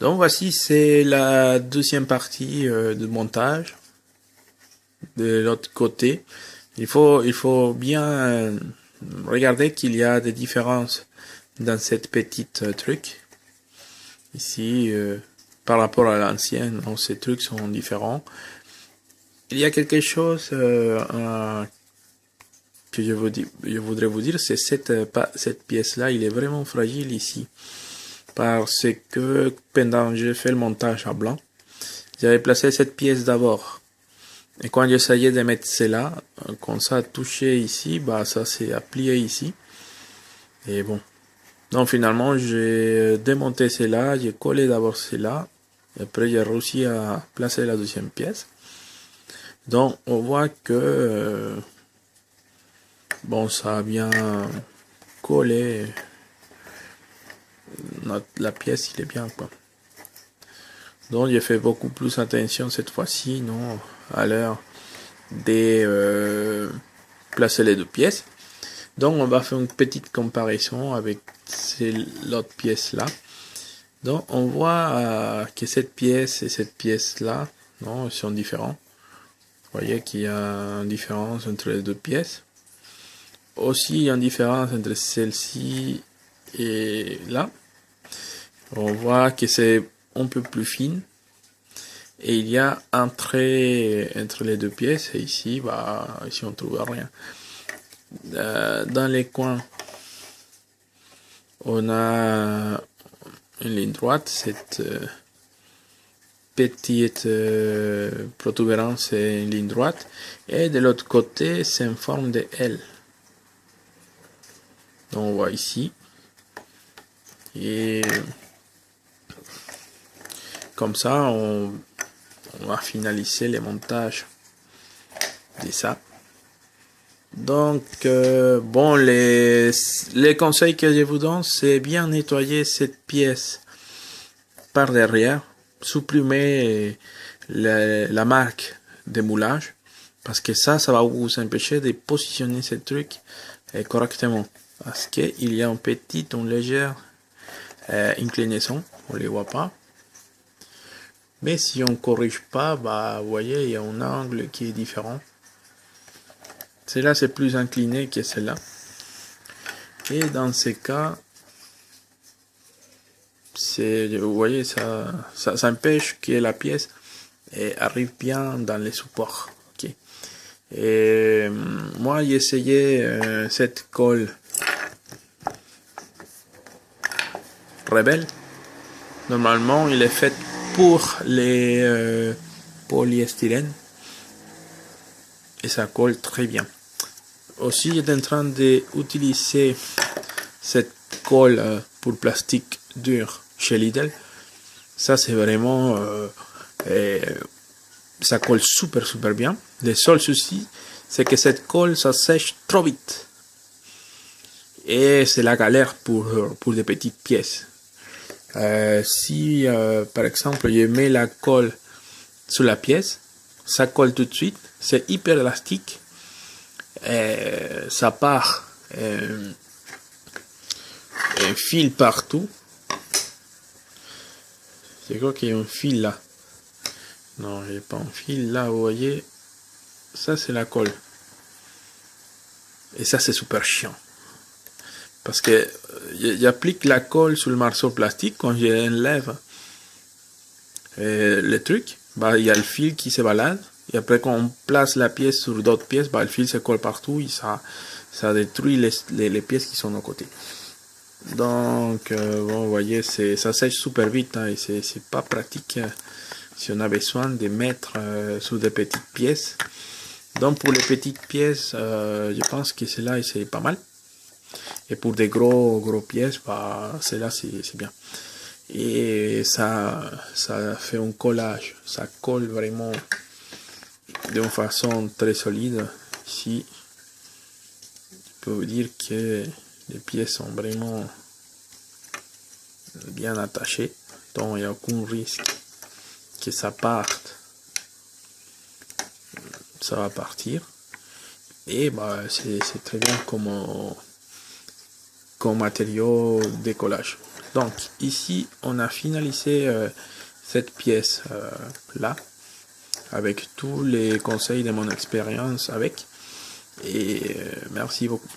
Donc voici, c'est la deuxième partie de montage de l'autre côté. Il faut bien regarder qu'il y a des différences dans cette petite truc. Ici, par rapport à l'ancienne, ces trucs sont différents. Il y a quelque chose que je voudrais vous dire, c'est cette pièce-là, il est vraiment fragile ici. Parce que pendant que j'ai fait le montage à blanc, j'avais placé cette pièce d'abord. Et quand j'essayais de mettre cela, quand ça a touché ici, bah ça s'est plié ici. Et bon. Donc finalement, j'ai démonté cela, j'ai collé d'abord cela, et après j'ai réussi à placer la deuxième pièce. Donc on voit que bon, ça a bien collé. La pièce, il est bien quoi. Donc j'ai fait beaucoup plus attention cette fois-ci, non, à l'heure de placer les deux pièces. Donc on va faire une petite comparaison avec l'autre pièce là. Donc on voit que cette pièce et cette pièce là, non, sont différents. Vous voyez qu'il y a une différence entre les deux pièces. Aussi il y a une différence entre celle-ci et là. On voit que c'est un peu plus fine. Et il y a un trait entre les deux pièces. Et ici, bah, ici on trouve rien. Dans les coins, on a une ligne droite. Cette petite protubérance, c'est une ligne droite. Et de l'autre côté, c'est en forme de L. Donc on voit ici. Et comme ça, on va finaliser le montage de ça. Donc, bon, les conseils que je vous donne, c'est bien nettoyer cette pièce par derrière, supprimer la marque de moulage, parce que ça va vous empêcher de positionner ce truc correctement. Parce qu'il y a une légère inclinaison, on ne les voit pas. Mais si on corrige pas, bah, vous voyez, il y a un angle qui est différent. Celle-là, c'est plus incliné que celle-là. Et dans ces cas, vous voyez, ça empêche que la pièce arrive bien dans les supports. Okay. Et moi, j'ai essayé cette colle Rebelle. Normalement, il est fait pour les polyestyrène. Et ça colle très bien. Aussi, j'étais en train d'utiliser cette colle pour plastique dur chez Lidl. Ça, c'est vraiment... ça colle super bien. Le seul souci, c'est que cette colle, ça sèche trop vite. Et c'est la galère pour des petites pièces. Si, par exemple, je mets la colle sur la pièce, ça colle tout de suite. C'est hyper élastique. Ça part un fil partout. Je crois qu'il y a un fil là. Non, il n'y a pas un fil là, vous voyez. Ça, c'est la colle. Et ça, c'est super chiant. Parce que j'applique la colle sur le morceau plastique. Quand j'enlève le truc, bah, il y a le fil qui se balade. Et après, quand on place la pièce sur d'autres pièces, bah, le fil se colle partout et ça détruit les pièces qui sont à côté. Donc, bon, vous voyez, ça sèche super vite, hein, et c'est pas pratique si on a besoin de mettre sur des petites pièces. Donc, pour les petites pièces, je pense que celle-là, c'est pas mal. Et pour des gros pièces, bah, celle-là, c'est bien. Et ça fait un collage. Ça colle vraiment d'une façon très solide. Ici, je peux vous dire que les pièces sont vraiment bien attachées. Donc, il n'y a aucun risque que ça parte. Ça va partir. Et bah, c'est très bien comme matériau de collage. Donc ici on a finalisé cette pièce là avec tous les conseils de mon expérience avec, et merci beaucoup.